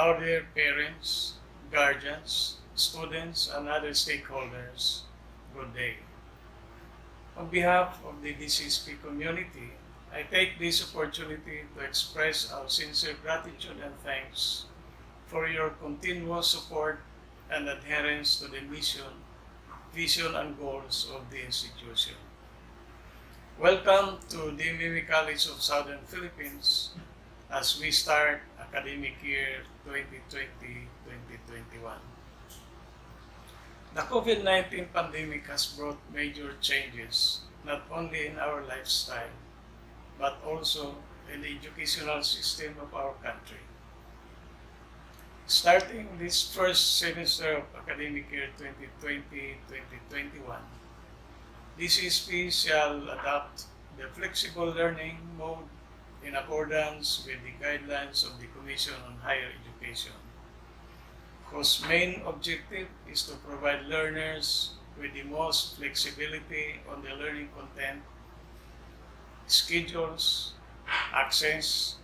our dear parents, guardians, students, and other stakeholders, good day. On behalf of the DCSP community, I take this opportunity to express our sincere gratitude and thanks for your continuous support and adherence to the mission, vision, and goals of the institution. Welcome to DMMA College of Southern Philippines as we start academic year 2020-2021. The COVID-19 pandemic has brought major changes not only in our lifestyle but also in the educational system of our country. Starting this first semester of academic year 2020-2021, DCSP shall adopt the flexible learning mode in accordance with the guidelines of the Commission on Higher Education, whose main objective is to provide learners with the most flexibility on the learning content, schedules, access,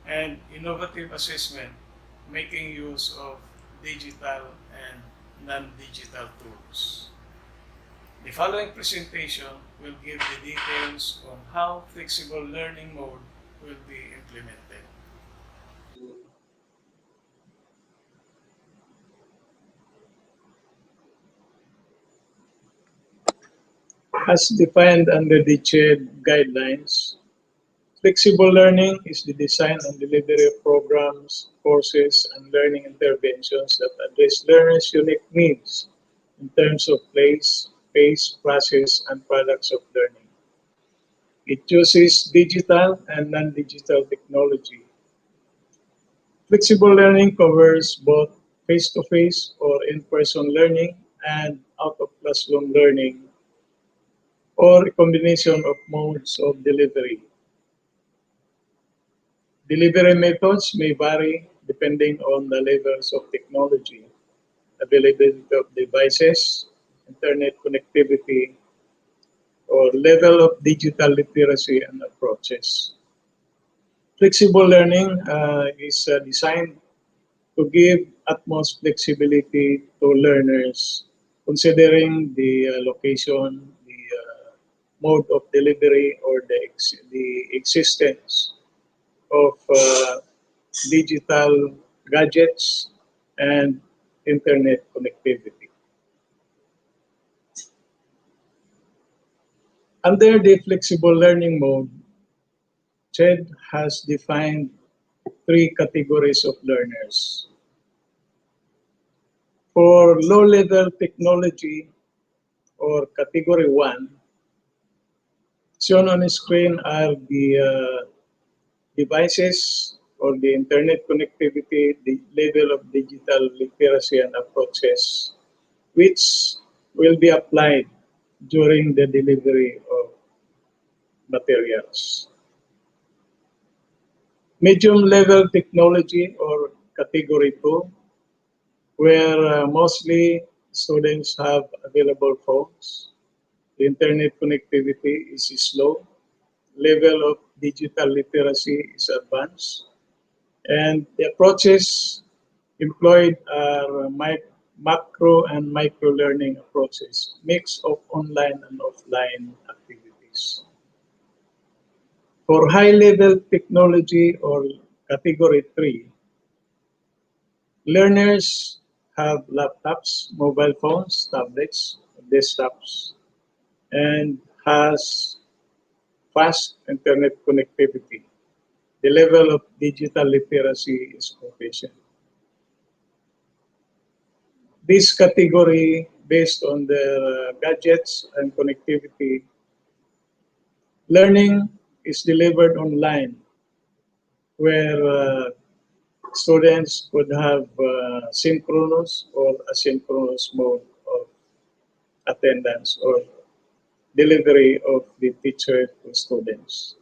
and innovative assessment, making use of digital and non-digital tools. The following presentation will give the details on how flexible learning mode will be implemented. As defined under the CHED guidelines, flexible learning is the design and delivery of programs, courses, and learning interventions that address learners' unique needs in terms of place, pace, process, and products of learning. It uses digital and non-digital technology. Flexible learning covers both face-to-face or in-person learning and out-of-classroom learning, or a combination of modes of delivery. Delivery methods may vary depending on the levels of technology, availability of devices, internet connectivity, or level of digital literacy and approaches. Flexible learning is designed to give utmost flexibility to learners, considering the location, the mode of delivery, or the existence of digital gadgets and internet connectivity. Under the flexible learning mode, CHED has defined three categories of learners. For low-level technology or category 1, shown on the screen are the devices or the internet connectivity, the level of digital literacy and approaches, which will be applied during the delivery of materials. Medium level technology or category 2, where mostly students have available phones. The internet connectivity is slow, level of digital literacy is advanced, and the approaches employed are macro and micro learning approaches, mix of online and offline activities. For high-level technology or category 3, learners have laptops, mobile phones, tablets, desktops, and has fast internet connectivity. The level of digital literacy is proficient. This category, based on their gadgets and connectivity, learning is delivered online, where students could have synchronous or asynchronous mode of attendance or delivery of the teacher to students.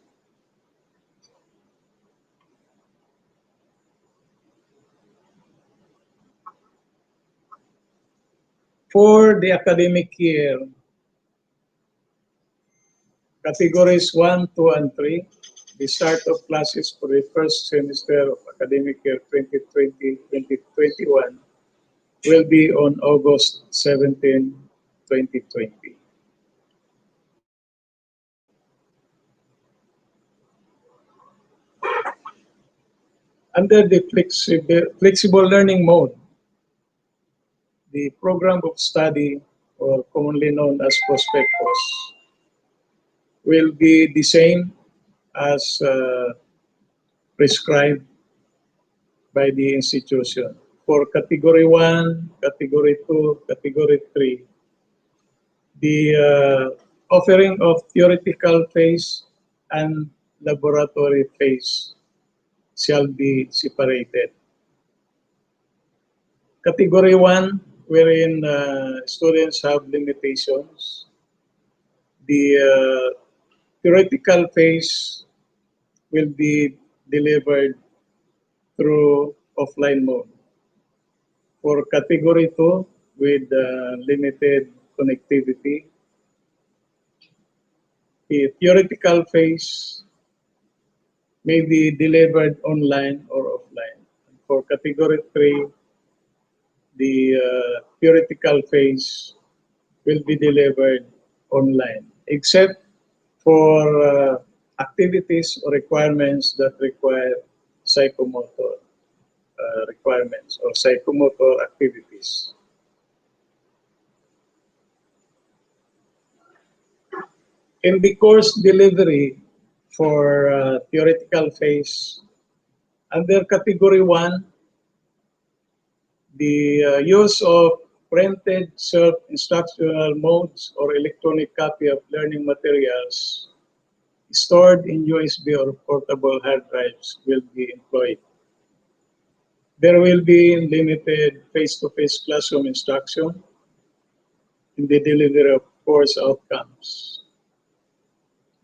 For the academic year, categories 1, 2, and 3, The start of classes for the first semester of academic year 2020-2021 will be on August 17, 2020. Under the flexible learning mode, the program of study, or commonly known as prospectus, will be the same as prescribed by the institution. For Category 1, Category 2, Category 3, the offering of theoretical phase and laboratory phase shall be separated. Category 1, wherein students have limitations, the theoretical phase will be delivered through offline mode. For Category 2, with limited connectivity, the theoretical phase may be delivered online or offline. For Category 3, the theoretical phase will be delivered online, except for activities or requirements that require psychomotor requirements or psychomotor activities. In the course delivery for theoretical phase, under Category 1, the use of printed self-instructional modes or electronic copy of learning materials stored in USB or portable hard drives will be employed. There will be limited face-to-face classroom instruction in the delivery of course outcomes.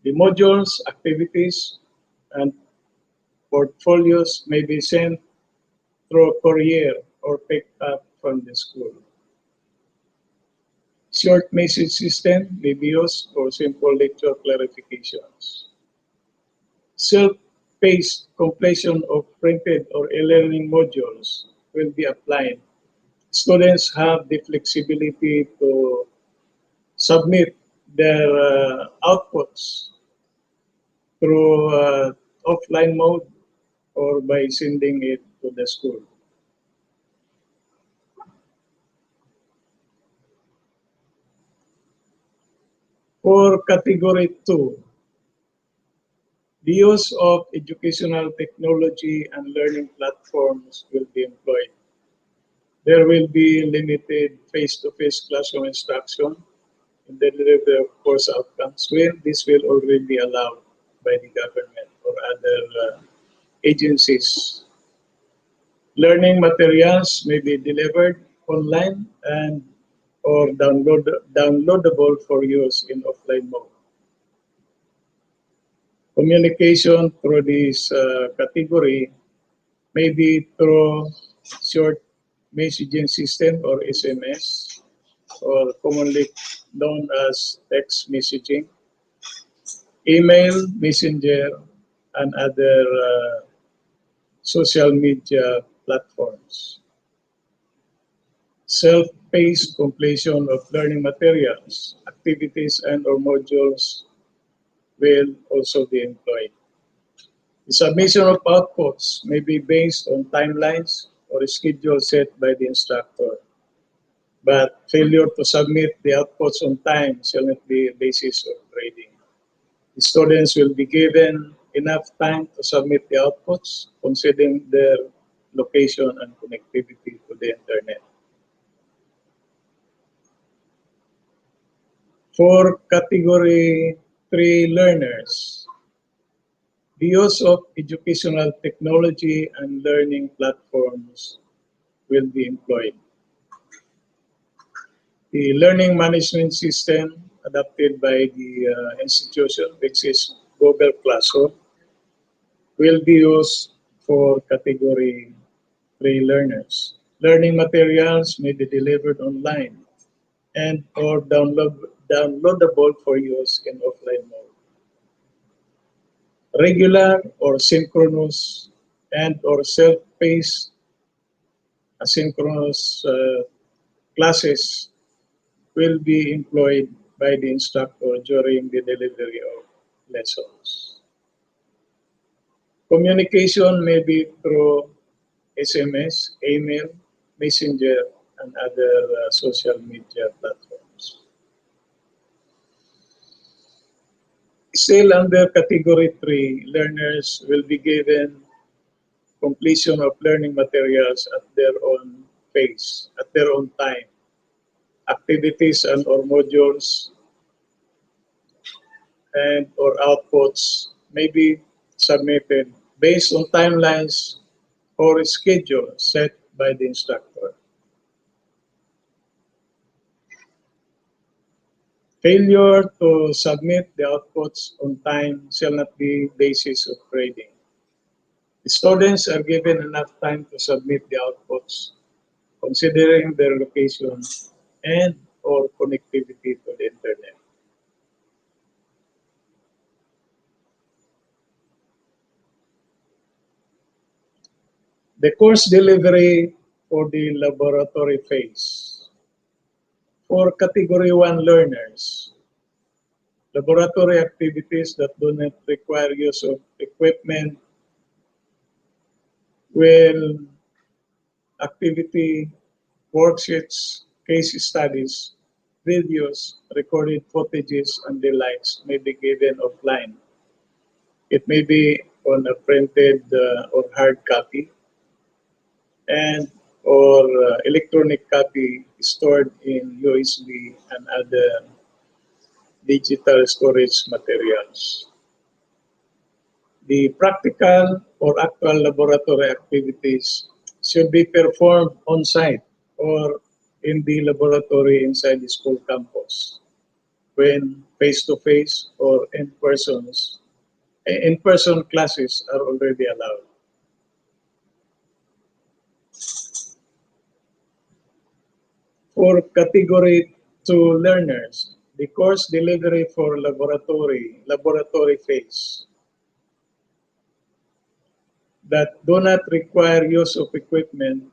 The modules, activities, and portfolios may be sent through courier or picked up from the school. Short message system may be used for simple lecture clarifications. Self-paced completion of printed or e-learning modules will be applied. Students have the flexibility to submit their outputs through offline mode or by sending it to the school. For Category 2, the use of educational technology and learning platforms will be employed. There will be limited face-to-face classroom instruction in the delivery of course outcomes when this will already be allowed by the government or other agencies. Learning materials may be delivered online and or downloadable for use in offline mode. Communication through this category may be through short messaging system or SMS, or commonly known as text messaging, email, messenger, and other social media platforms. Self-paced completion of learning materials, activities, and or modules will also be employed. The submission of outputs may be based on timelines or a schedule set by the instructor, but failure to submit the outputs on time shall not be a basis of grading. The students will be given enough time to submit the outputs, considering their location and connectivity to the internet. For Category 3 learners, the use of educational technology and learning platforms will be employed. The learning management system adopted by the institution, which is Google Classroom, will be used for Category 3 learners. Learning materials may be delivered online and or downloadable for use in offline mode. Regular or synchronous and or self-paced asynchronous classes will be employed by the instructor during the delivery of lessons. Communication may be through SMS, email, messenger, and other social media platforms. Still under category 3, learners will be given completion of learning materials at their own pace, at their own time. Activities and or modules and or outputs may be submitted based on timelines or schedule set by the instructor. Failure to submit the outputs on time shall not be basis of grading. The students are given enough time to submit the outputs considering their location and or connectivity to the internet. The course delivery for the laboratory phase. For category 1 learners, laboratory activities that do not require use of equipment will activity, worksheets, case studies, videos, recorded footages, and the likes may be given offline. It may be on a printed or hard copy and or electronic copy stored in USB and other digital storage materials. The practical or actual laboratory activities should be performed on-site or in the laboratory inside the school campus when face-to-face or in-person classes are already allowed. For category 2 learners, the course delivery for laboratory phase that do not require use of equipment,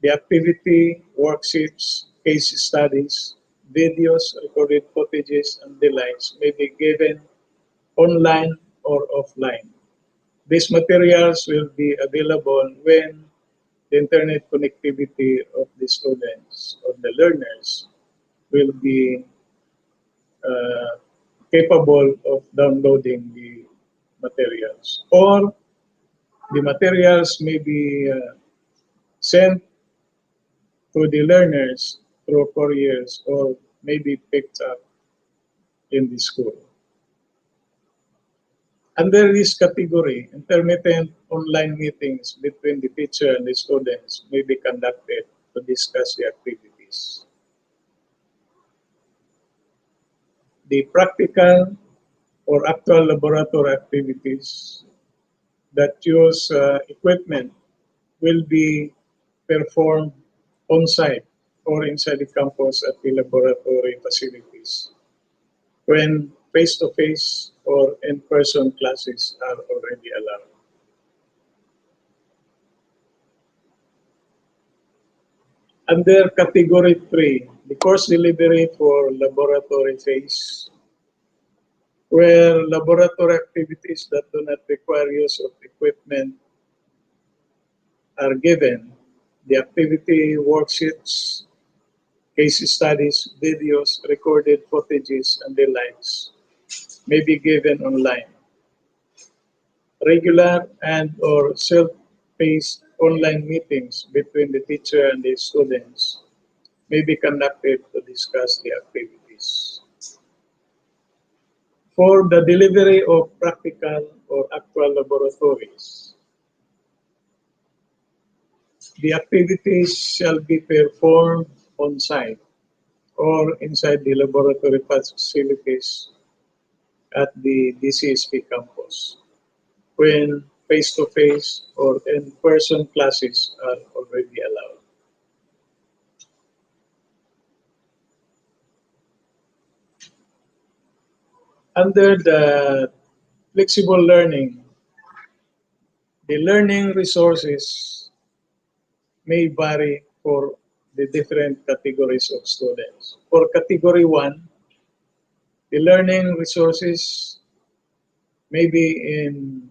the activity, worksheets, case studies, videos, recorded footages, and the likes may be given online or offline. These materials will be available when the internet connectivity of the students or the learners will be uh, capable of downloading the materials. Or the materials may be sent to the learners through couriers or may be picked up in the school. Under this category, intermittent online meetings between the teacher and the students may be conducted to discuss the activities. The practical or actual laboratory activities that use equipment will be performed on-site or inside the campus at the laboratory facilities when face-to-face or in-person classes are already allowed. Under category 3, the course delivery for laboratory phase, where laboratory activities that do not require use of equipment are given, the activity worksheets, case studies, videos, recorded footages, and the likes may be given online. Regular and or self-paced online meetings between the teacher and the students may be conducted to discuss the activities. For the delivery of practical or actual laboratories, the activities shall be performed on-site or inside the laboratory facilities at the DCSP campus when face-to-face or in-person classes are already allowed. Under the flexible learning. The learning resources may vary for the different categories of students. For category 1, the learning resources may be in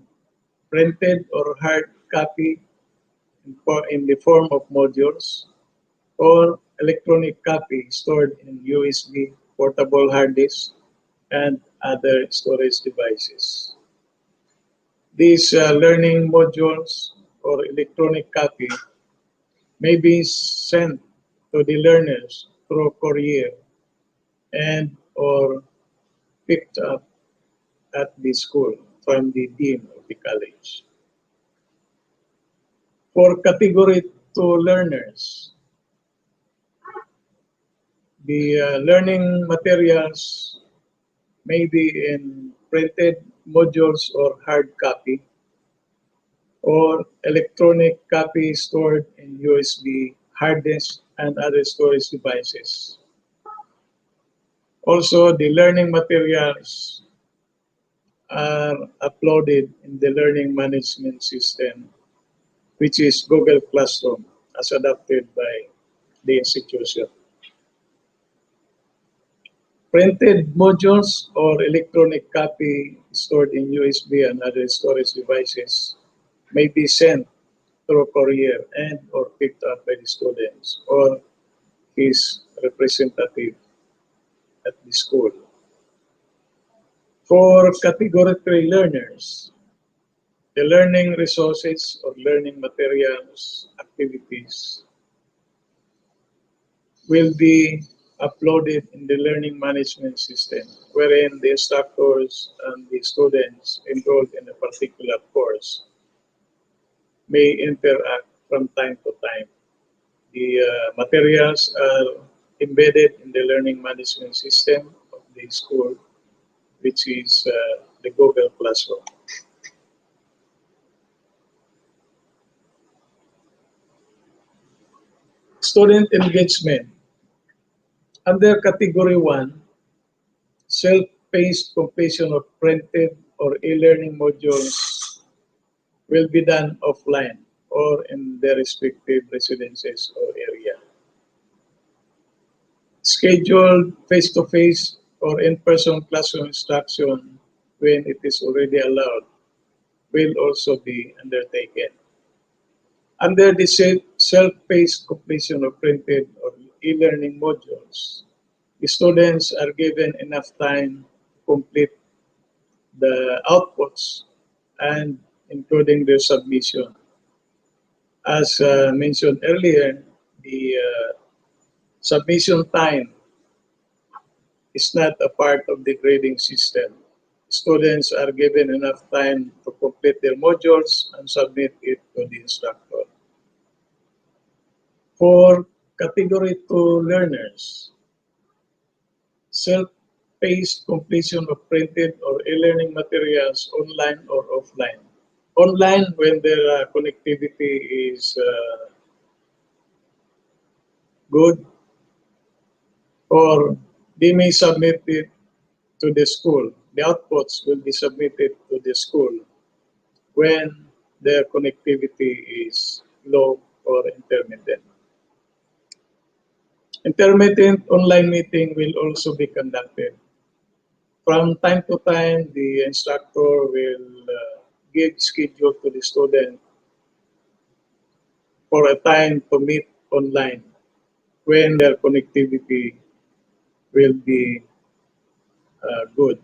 printed or hard copy in the form of modules or electronic copy stored in USB, portable hard disk, and other storage devices. These learning modules or electronic copy may be sent to the learners through courier and or picked up at the school from the dean of the college. For category 2 learners, the learning materials may be in printed modules or hard copy or electronic copy stored in USB, hard disk, and other storage devices. Also, the learning materials are uploaded in the learning management system, which is Google Classroom, as adopted by the institution. Printed modules or electronic copy stored in USB and other storage devices may be sent through courier and or picked up by the students or his representative at the school. For category 3 learners, the learning resources or learning materials activities will be uploaded in the learning management system, wherein the instructors and the students enrolled in a particular course may interact from time to time. The materials are embedded in the learning management system of the school, which is the Google Classroom. Student engagement. Under category 1, self-paced completion of printed or e-learning modules will be done offline or in their respective residences or area. Scheduled face-to-face or in-person classroom instruction when it is already allowed will also be undertaken. Under the self-paced completion of printed or e-learning modules, the students are given enough time to complete the outputs and including their submission. As mentioned earlier, the submission time is not a part of the grading system. Students are given enough time to complete their modules and submit it to the instructor. For category 2 learners, self-paced completion of printed or e-learning materials online or offline. Online when their connectivity is good, or they may submit it to the school. The outputs will be submitted to the school when their connectivity is low or intermittent. Intermittent online meeting will also be conducted. From time to time, the instructor will give schedule to the student for a time to meet online when their connectivity will be good.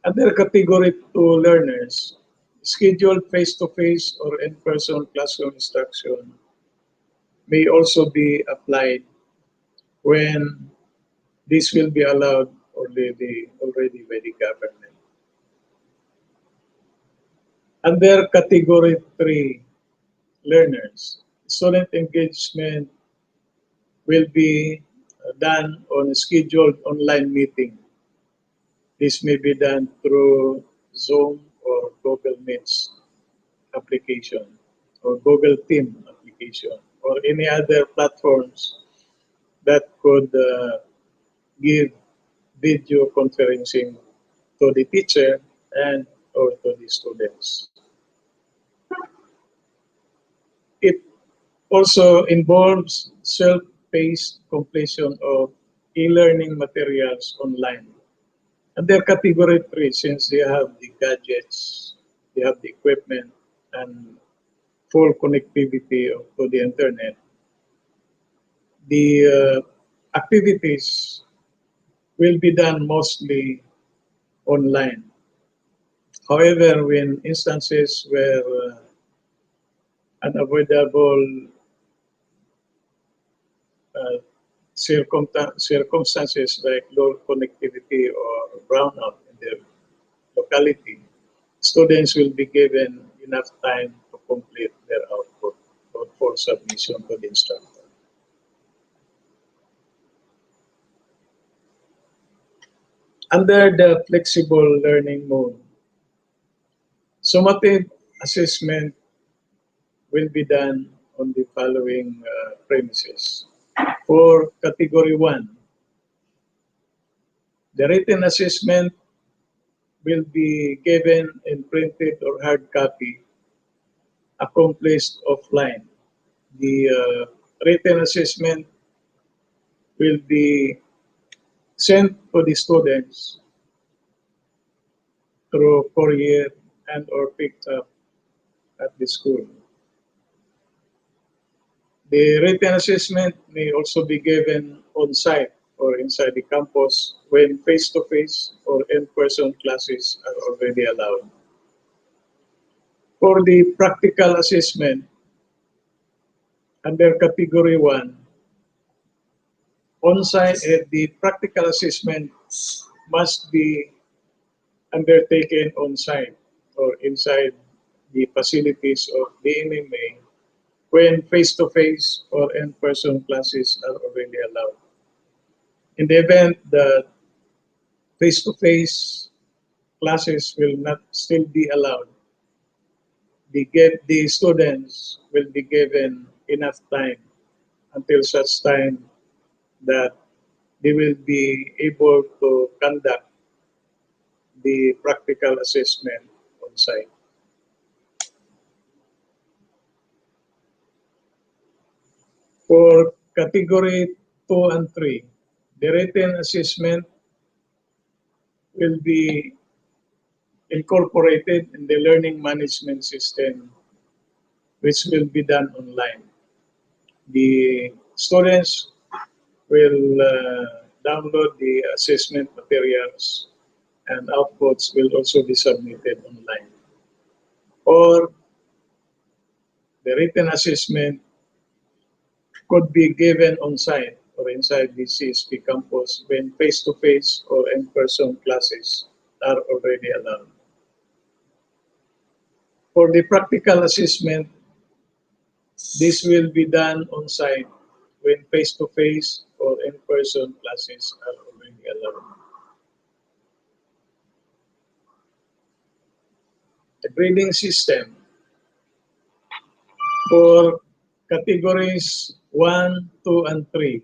Other category 2 learners, scheduled face-to-face or in-person classroom instruction may also be applied when this will be allowed already by the government. Under category 3 learners, student engagement will be done on a scheduled online meeting. This may be done through Zoom or Google Meets application or Google Team application or any other platforms that could give video conferencing to the teacher and or to the students. It also involves self-paced completion of e-learning materials online. Under category 3, since they have the gadgets, they have the equipment, and full connectivity to the internet, the activities will be done mostly online. However, when instances where unavoidable uh, circumstances like low connectivity or brownout in their locality, students will be given enough time to complete their output for submission to the instructor. Under the flexible learning mode, summative assessment will be done on the following premises. For category 1, the written assessment will be given in printed or hard copy, accomplished offline. The written assessment will be sent to the students through courier and or picked up at the school. The written assessment may also be given on-site or inside the campus when face-to-face or in-person classes are already allowed. For the practical assessment, under category 1, on-site the practical assessment must be undertaken on-site or inside the facilities of DMMA when face-to-face or in-person classes are already allowed. In the event that face-to-face classes will not still be allowed, the students will be given enough time until such time that they will be able to conduct the practical assessment on site. For category 2 and 3, the written assessment will be incorporated in the learning management system, which will be done online. The students will download the assessment materials and outputs will also be submitted online. Or the written assessment could be given on site or inside the CSP campus when face-to-face or in-person classes are already allowed. For the practical assessment, this will be done on site when face-to-face or in-person classes are already allowed. The grading system for categories 1, 2, and 3.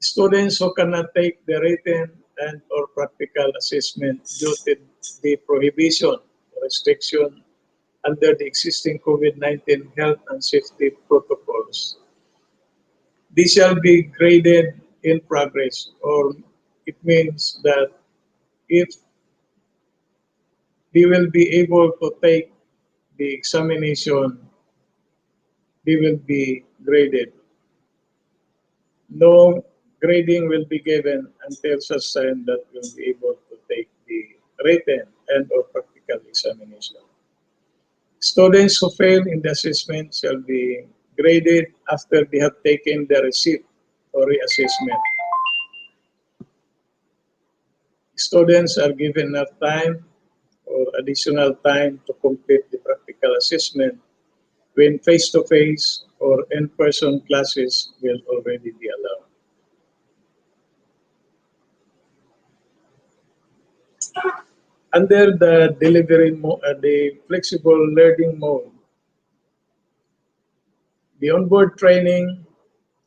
Students who cannot take the written and or practical assessment due to the prohibition or restriction under the existing COVID-19 health and safety protocols. These shall be graded in progress, or it means that if they will be able to take the examination, they will be graded. No grading will be given until such time that we'll be able to take the written and or practical examination. Students who fail in the assessment shall be graded after they have taken the receipt or reassessment. Students are given enough time or additional time to complete the practical assessment when face-to-face or in-person classes will already be allowed. Under the the flexible learning mode, the onboard training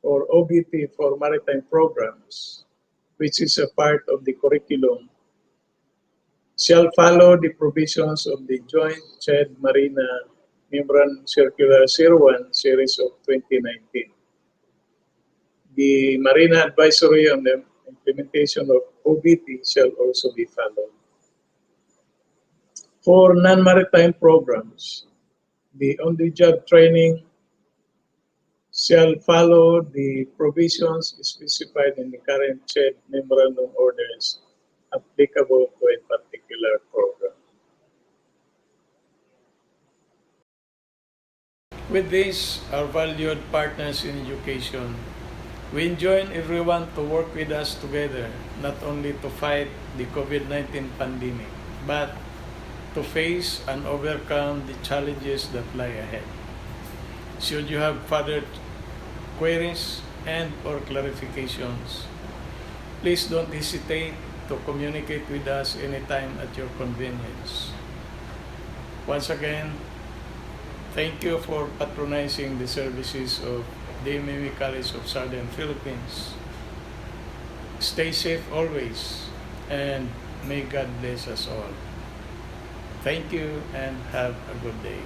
or OBT for maritime programs, which is a part of the curriculum, shall follow the provisions of the Joint CHED Marina Memorandum Circular 01 Series of 2019. The Marina Advisory on the implementation of OBT shall also be followed. For non-maritime programs, the on-the-job training shall follow the provisions specified in the current CHED memorandum orders applicable to a particular program. With this, our valued partners in education, we enjoin everyone to work with us together, not only to fight the COVID-19 pandemic, but to face and overcome the challenges that lie ahead. Should you have further queries and or clarifications, please don't hesitate to communicate with us anytime at your convenience. Once again, thank you for patronizing the services of DMMA College of Southern Philippines. Stay safe always, and may God bless us all. Thank you and have a good day.